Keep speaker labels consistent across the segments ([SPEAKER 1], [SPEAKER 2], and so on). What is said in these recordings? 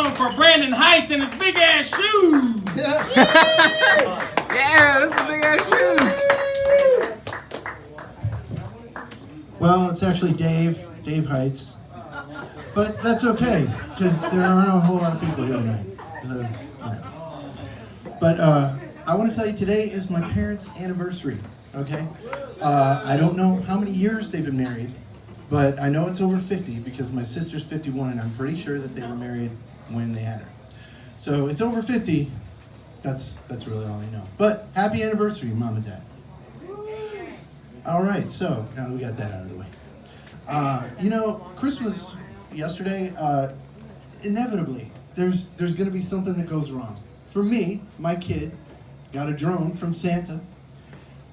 [SPEAKER 1] room for Brandon Heights and his big ass shoes.
[SPEAKER 2] Yeah, that's the big ass shoes.
[SPEAKER 3] Well, it's actually Dave Heights. But that's okay, because there aren't a whole lot of people here tonight. But I want to tell you, today is my parents' anniversary, okay? I don't know how many years they've been married, but I know it's over 50 because my sister's 51 and I'm pretty sure that they were married when they had her. So it's over 50, that's really all I know. But happy anniversary, Mom and Dad. All right, so now that we got that out of the way. Christmas yesterday, inevitably, there's going to be something that goes wrong. For me, my kid got a drone from Santa,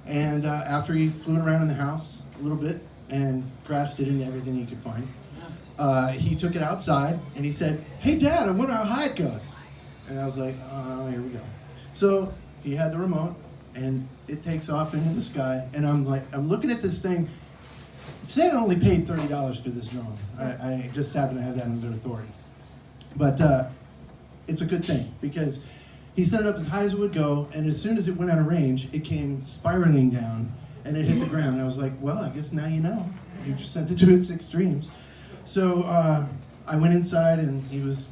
[SPEAKER 3] and after he flew it around in the house a little bit and crashed it into everything he could find, he took it outside and he said, "Hey Dad, I wonder how high it goes." And I was like, "Oh, here we go." So he had the remote and it takes off into the sky, and I'm looking at this thing. Santa only paid $30 for this drone. I just happen to have that in good authority. But it's a good thing because he set it up as high as it would go, and as soon as it went out of range, it came spiraling down and it hit the ground. And I was like, well, I guess now you know. You've sent it to its extremes. So I went inside and he was,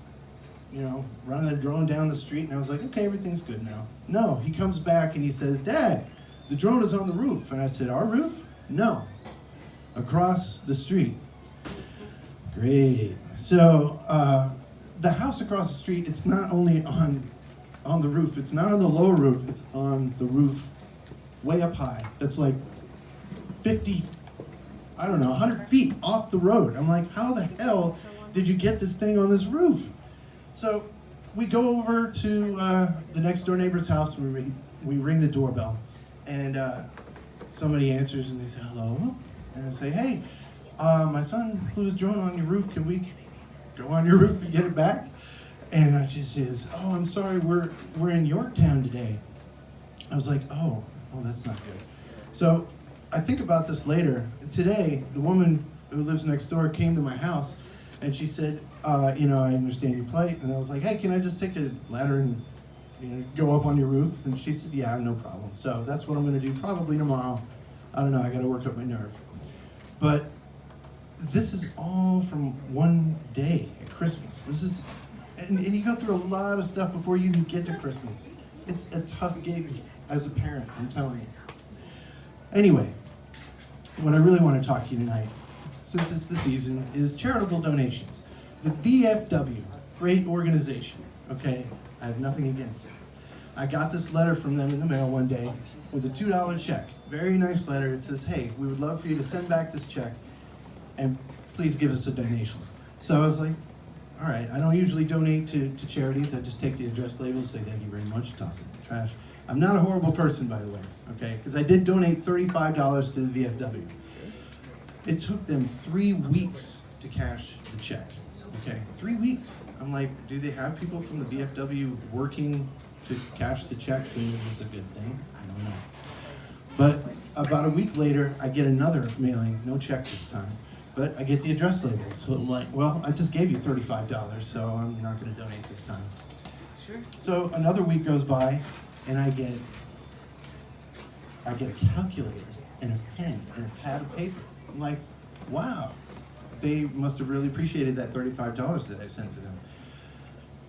[SPEAKER 3] running the drone down the street, and I was like, okay, everything's good now. No, he comes back and he says, "Dad, the drone is on the roof." And I said, "Our roof?" "No. Across the street." Great. So the house across the street, it's not only on the roof, it's not on the lower roof, it's on the roof way up high. That's like 100 feet off the road. I'm like, how the hell did you get this thing on this roof? So we go over to the next door neighbor's house, and we ring the doorbell, and somebody answers and they say, "Hello?" And I say, "Hey, my son flew his drone on your roof. Can we go on your roof and get it back?" And she says, "Oh, I'm sorry, we're in Yorktown today." I was like, oh, that's not good. So I think about this later. Today, the woman who lives next door came to my house, and she said, I understand your plight. And I was like, "Hey, can I just take a ladder and go up on your roof?" And she said, "Yeah, no problem." So that's what I'm going to do probably tomorrow. I don't know, I got to work up my nerve. But this is all from one day at Christmas. This is, and you go through a lot of stuff before you even get to Christmas. It's a tough gig as a parent, I'm telling you. Anyway, what I really want to talk to you tonight, since it's the season, is charitable donations. The VFW, great organization, okay? I have nothing against it. I got this letter from them in the mail one day with a $2 check. Very nice letter. It says, "Hey, we would love for you to send back this check and please give us a donation." So I was like, all right, I don't usually donate to charities. I just take the address labels, say thank you very much, toss it in the trash. I'm not a horrible person, by the way, okay? Because I did donate $35 to the VFW. It took them 3 weeks to cash the check, okay? 3 weeks. I'm like, do they have people from the VFW working to cash the checks, and is this a good thing? I don't know. But about a week later, I get another mailing, no check this time. But I get the address labels. So I'm like, well, I just gave you $35, so I'm not going to donate this time. Sure. So another week goes by, and I get a calculator and a pen and a pad of paper. I'm like, wow, they must have really appreciated that $35 that I sent to them.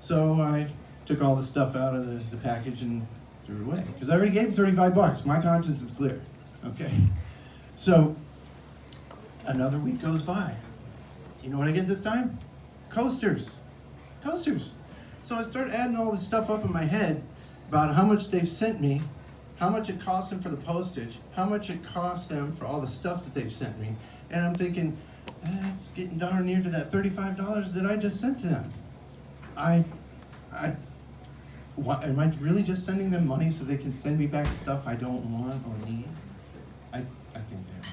[SPEAKER 3] So I took all the stuff out of the package and threw it away, because I already gave them $35. My conscience is clear. Okay. So another week goes by. You know what I get this time? Coasters. So I start adding all this stuff up in my head about how much they've sent me, how much it costs them for the postage, how much it costs them for all the stuff that they've sent me. And I'm thinking, it's getting darn near to that $35 that I just sent to them. Am I really just sending them money so they can send me back stuff I don't want or need? I think they are.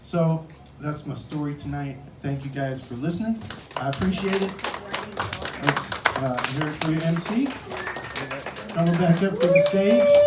[SPEAKER 3] So that's my story tonight. Thank you guys for listening. I appreciate it. Let's hear it for your MC. Coming back up to the stage.